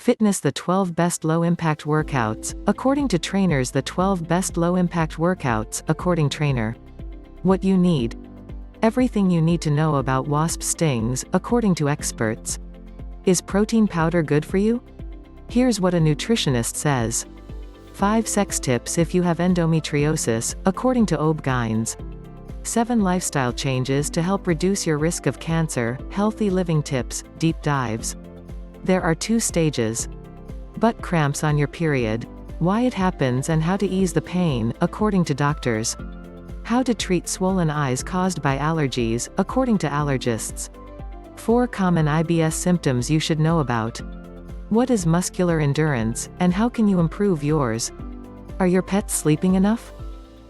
Fitness: the 12 best low-impact workouts, according to trainers. The 12 best low-impact workouts, according trainer. What you need. Everything you need to know about wasp stings, according to experts. Is protein powder good for you? Here's what a nutritionist says. 5 sex tips if you have endometriosis, according to OB-GYNs. 7 lifestyle changes to help reduce your risk of cancer, healthy living tips, deep dives. There are 2 stages. Butt cramps on your period. Why it happens and how to ease the pain, according to doctors. How to treat swollen eyes caused by allergies, according to allergists. 4 common IBS symptoms you should know about. What is muscular endurance, and how can you improve yours? Are your pets sleeping enough?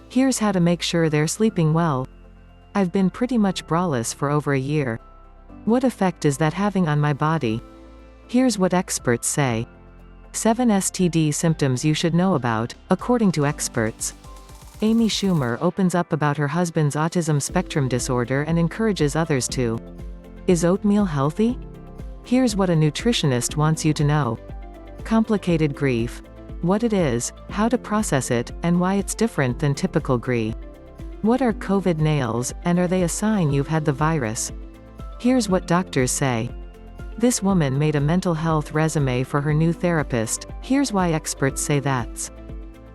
Here's how to make sure they're sleeping well. I've been pretty much braless for over a year. What effect is that having on my body? Here's what experts say. 7 STD symptoms you should know about, according to experts. Amy Schumer opens up about her husband's autism spectrum disorder and encourages others to. Is oatmeal healthy? Here's what a nutritionist wants you to know. Complicated grief. What it is, how to process it, and why it's different than typical grief. What are COVID nails, and are they a sign you've had the virus? Here's what doctors say. This woman made a mental health resume for her new therapist. Here's why experts say that's.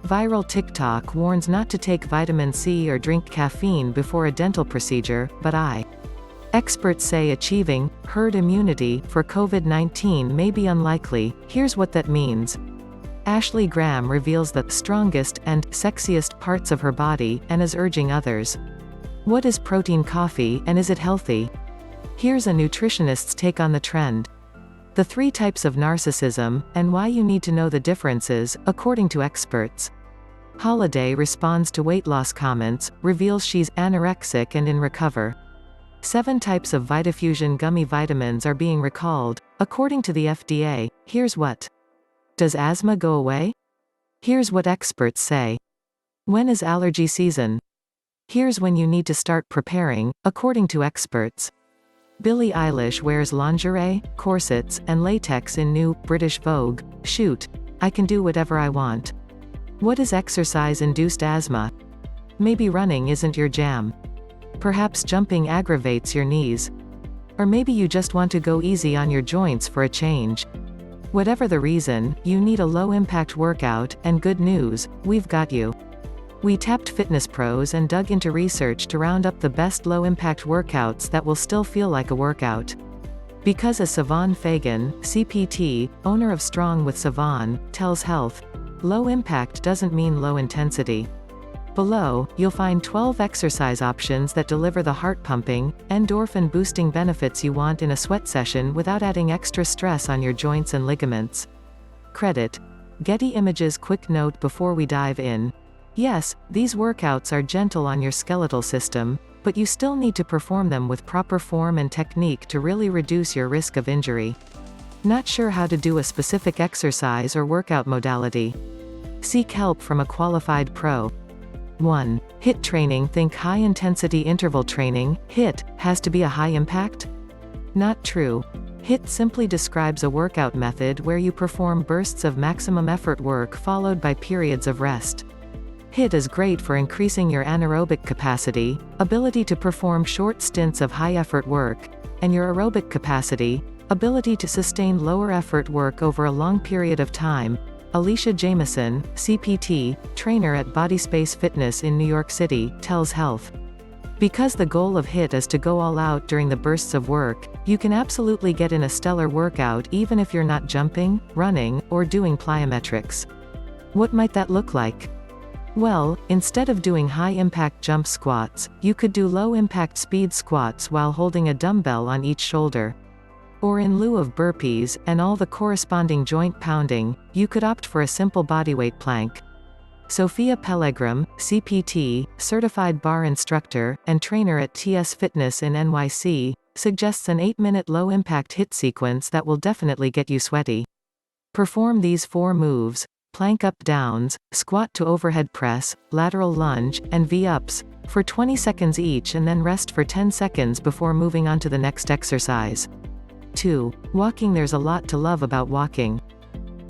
Viral TikTok warns not to take vitamin C or drink caffeine before a dental procedure, but Experts say achieving herd immunity for COVID-19 may be unlikely. Here's what that means. Ashley Graham reveals the strongest and sexiest parts of her body, and is urging others. What is protein coffee, and is it healthy? Here's a nutritionist's take on the trend. The 3 types of narcissism, and why you need to know the differences, according to experts. Holiday responds to weight loss comments, reveals she's anorexic and in recover. 7 types of Vitafusion gummy vitamins are being recalled, according to the FDA. Here's what. Does asthma go away? Here's what experts say. When is allergy season? Here's when you need to start preparing, according to experts. Billie Eilish wears lingerie, corsets, and latex in new British Vogue. Shoot, I can do whatever I want. What is exercise-induced asthma? Maybe running isn't your jam. Perhaps jumping aggravates your knees. Or maybe you just want to go easy on your joints for a change. Whatever the reason, you need a low-impact workout, and good news, we've got you. We tapped fitness pros and dug into research to round up the best low-impact workouts that will still feel like a workout. Because as Siobhan Fagan, CPT, owner of Strong with Siobhan, tells Health, low impact doesn't mean low intensity. Below, you'll find 12 exercise options that deliver the heart-pumping, endorphin-boosting benefits you want in a sweat session without adding extra stress on your joints and ligaments. Credit. Getty Images. Quick note before we dive in. Yes, these workouts are gentle on your skeletal system, but you still need to perform them with proper form and technique to really reduce your risk of injury. Not sure how to do a specific exercise or workout modality? Seek help from a qualified pro. 1. HIIT training. Think high-intensity interval training. HIIT has to be a high impact? Not true. HIIT simply describes a workout method where you perform bursts of maximum effort work followed by periods of rest. HIIT is great for increasing your anaerobic capacity, ability to perform short stints of high-effort work, and your aerobic capacity, ability to sustain lower-effort work over a long period of time. Alicia Jameson, CPT, trainer at Body Space Fitness in New York City, tells Health. Because the goal of HIIT is to go all out during the bursts of work, you can absolutely get in a stellar workout even if you're not jumping, running, or doing plyometrics. What might that look like? Well, instead of doing high-impact jump squats, you could do low-impact speed squats while holding a dumbbell on each shoulder. Or in lieu of burpees, and all the corresponding joint pounding, you could opt for a simple bodyweight plank. Sophia Pellegrim, CPT, certified bar instructor, and trainer at TS Fitness in NYC, suggests an 8-minute low-impact HIIT sequence that will definitely get you sweaty. Perform these 4 moves: plank up-downs, squat to overhead press, lateral lunge, and V-ups, for 20 seconds each, and then rest for 10 seconds before moving on to the next exercise. 2. Walking. There's a lot to love about walking.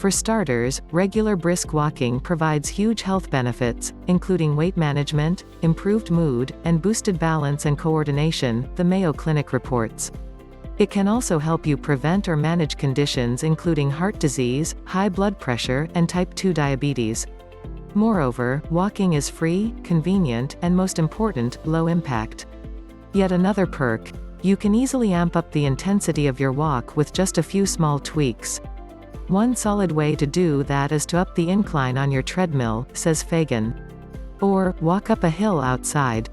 For starters, regular brisk walking provides huge health benefits, including weight management, improved mood, and boosted balance and coordination, the Mayo Clinic reports. It can also help you prevent or manage conditions including heart disease, high blood pressure, and type 2 diabetes. Moreover, walking is free, convenient, and most important, low impact. Yet another perk: you can easily amp up the intensity of your walk with just a few small tweaks. One solid way to do that is to up the incline on your treadmill, says Fagan. Or, walk up a hill outside.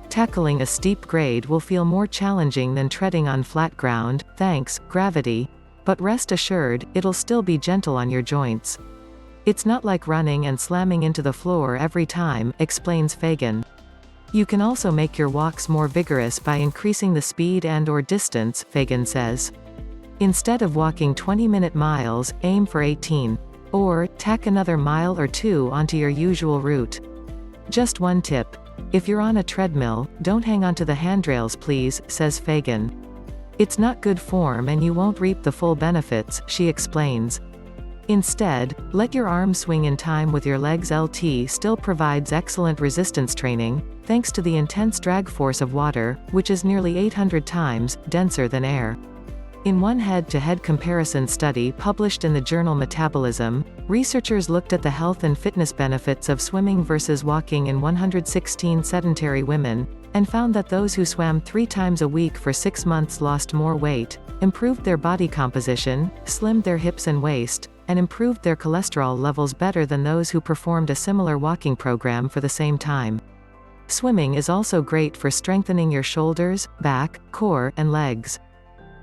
Tackling a steep grade will feel more challenging than treading on flat ground, thanks, gravity. But rest assured, it'll still be gentle on your joints. It's not like running and slamming into the floor every time, explains Fagan. You can also make your walks more vigorous by increasing the speed and/or distance, Fagan says. Instead of walking 20-minute miles, aim for 18. Or, tack another mile or 2 onto your usual route. Just one tip. If you're on a treadmill, don't hang onto the handrails please, says Fagan. It's not good form and you won't reap the full benefits, she explains. Instead, let your arms swing in time with your legs. LT still provides excellent resistance training, thanks to the intense drag force of water, which is nearly 800 times denser than air. In one head-to-head comparison study published in the journal Metabolism, researchers looked at the health and fitness benefits of swimming versus walking in 116 sedentary women, and found that those who swam 3 times a week for 6 months lost more weight, improved their body composition, slimmed their hips and waist, and improved their cholesterol levels better than those who performed a similar walking program for the same time. Swimming is also great for strengthening your shoulders, back, core, and legs.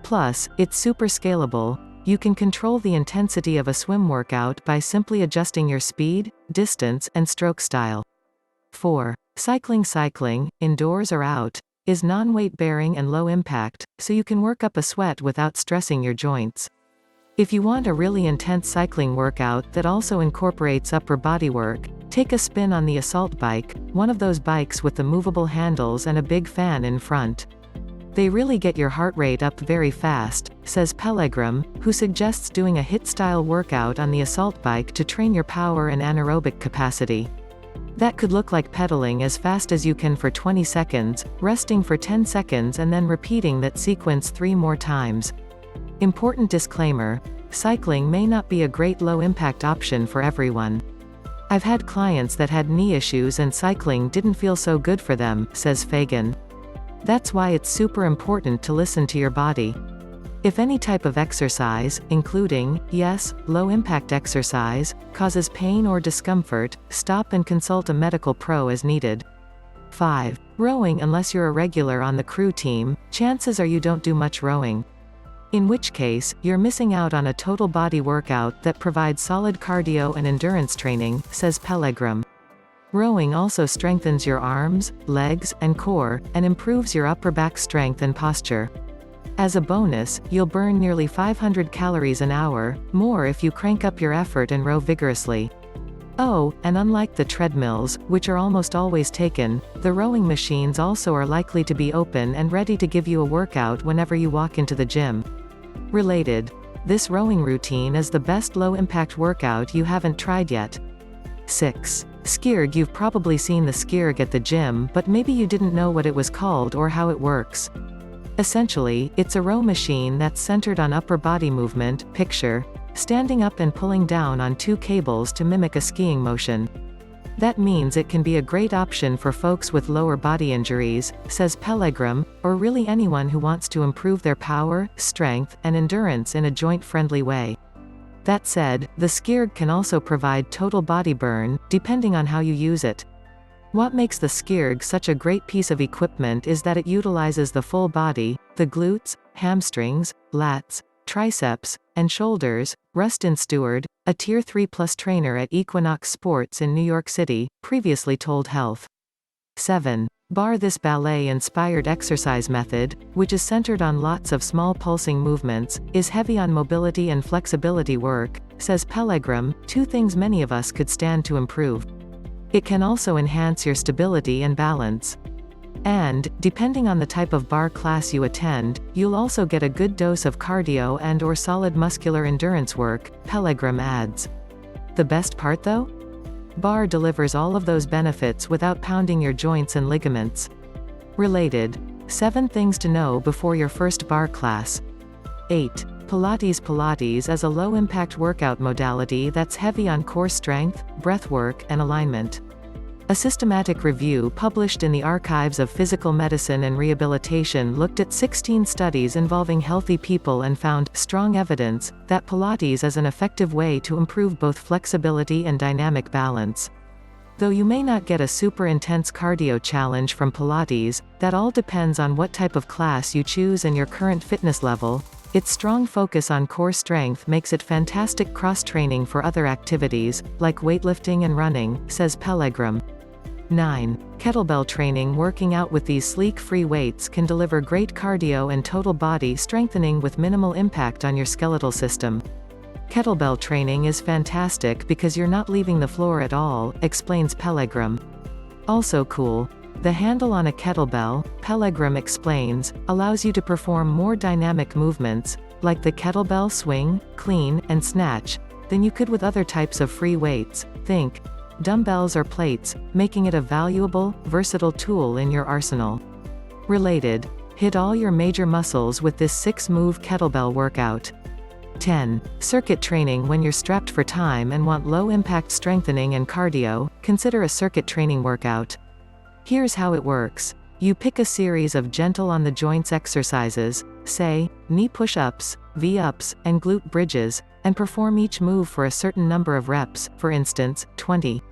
Plus, it's super scalable. You can control the intensity of a swim workout by simply adjusting your speed, distance, and stroke style. 4. Cycling, indoors or out, is non-weight bearing and low impact, so you can work up a sweat without stressing your joints. If you want a really intense cycling workout that also incorporates upper body work, take a spin on the assault bike, one of those bikes with the movable handles and a big fan in front. They really get your heart rate up very fast, says Pellegrim, who suggests doing a HIIT-style workout on the assault bike to train your power and anaerobic capacity. That could look like pedaling as fast as you can for 20 seconds, resting for 10 seconds and then repeating that sequence 3 more times. Important disclaimer: cycling may not be a great low-impact option for everyone. I've had clients that had knee issues and cycling didn't feel so good for them, says Fagan. That's why it's super important to listen to your body. If any type of exercise, including, yes, low-impact exercise, causes pain or discomfort, stop and consult a medical pro as needed. 5. Rowing. Unless you're a regular on the crew team, chances are you don't do much rowing. In which case, you're missing out on a total body workout that provides solid cardio and endurance training, says Pellegrim. Rowing also strengthens your arms, legs, and core, and improves your upper back strength and posture. As a bonus, you'll burn nearly 500 calories an hour, more if you crank up your effort and row vigorously. Oh, and unlike the treadmills, which are almost always taken, the rowing machines also are likely to be open and ready to give you a workout whenever you walk into the gym. Related. This rowing routine is the best low-impact workout you haven't tried yet. 6. Skierg. You've probably seen the skierg at the gym, but maybe you didn't know what it was called or how it works. Essentially, it's a row machine that's centered on upper body movement. Picture standing up and pulling down on 2 cables to mimic a skiing motion. That means it can be a great option for folks with lower body injuries, says Pellegrim, or really anyone who wants to improve their power, strength, and endurance in a joint-friendly way. That said, the skierg can also provide total body burn, depending on how you use it. What makes the skierg such a great piece of equipment is that it utilizes the full body, the glutes, hamstrings, lats, triceps, and shoulders. Rustin Stewart, a Tier 3+ trainer at Equinox Sports in New York City, previously told Health. 7. This ballet-inspired exercise method, which is centered on lots of small pulsing movements, is heavy on mobility and flexibility work, says Pellegrim, 2 things many of us could stand to improve. It can also enhance your stability and balance. And, depending on the type of bar class you attend, you'll also get a good dose of cardio and/or solid muscular endurance work, Pellegrim adds. The best part though? Bar delivers all of those benefits without pounding your joints and ligaments. Related. 7 things to know before your first bar class. 8. Pilates. Pilates is a low-impact workout modality that's heavy on core strength, breath work, and alignment. A systematic review published in the Archives of Physical Medicine and Rehabilitation looked at 16 studies involving healthy people and found strong evidence that Pilates is an effective way to improve both flexibility and dynamic balance. Though you may not get a super intense cardio challenge from Pilates, that all depends on what type of class you choose and your current fitness level. Its strong focus on core strength makes it fantastic cross-training for other activities, like weightlifting and running, says Pellegrim. 9. Kettlebell training. Working out with these sleek free weights can deliver great cardio and total body strengthening with minimal impact on your skeletal system. Kettlebell training is fantastic because you're not leaving the floor at all, explains Pellegrim. Also cool. The handle on a kettlebell, Pellegrim explains, allows you to perform more dynamic movements, like the kettlebell swing, clean, and snatch, than you could with other types of free weights, think dumbbells or plates, making it a valuable, versatile tool in your arsenal. Related. Hit all your major muscles with this 6-move kettlebell workout. 10. Circuit training. When you're strapped for time and want low-impact strengthening and cardio, consider a circuit training workout. Here's how it works. You pick a series of gentle on-the-joints exercises, say, knee push-ups, V-ups, and glute bridges, and perform each move for a certain number of reps, for instance, 20.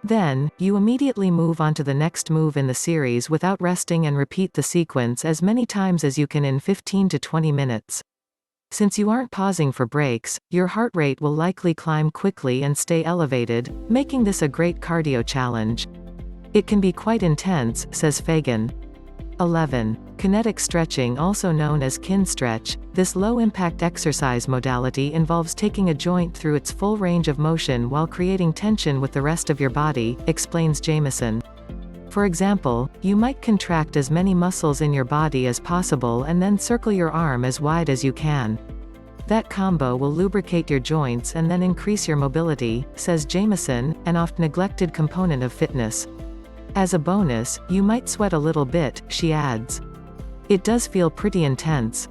Then, you immediately move on to the next move in the series without resting and repeat the sequence as many times as you can in 15 to 20 minutes. Since you aren't pausing for breaks, your heart rate will likely climb quickly and stay elevated, making this a great cardio challenge. It can be quite intense, says Fagan. 11. Kinetic stretching. Also known as kin stretch, this low-impact exercise modality involves taking a joint through its full range of motion while creating tension with the rest of your body, explains Jamieson. For example, you might contract as many muscles in your body as possible and then circle your arm as wide as you can. That combo will lubricate your joints and then increase your mobility, says Jamieson, an oft-neglected component of fitness. As a bonus, you might sweat a little bit, she adds. It does feel pretty intense.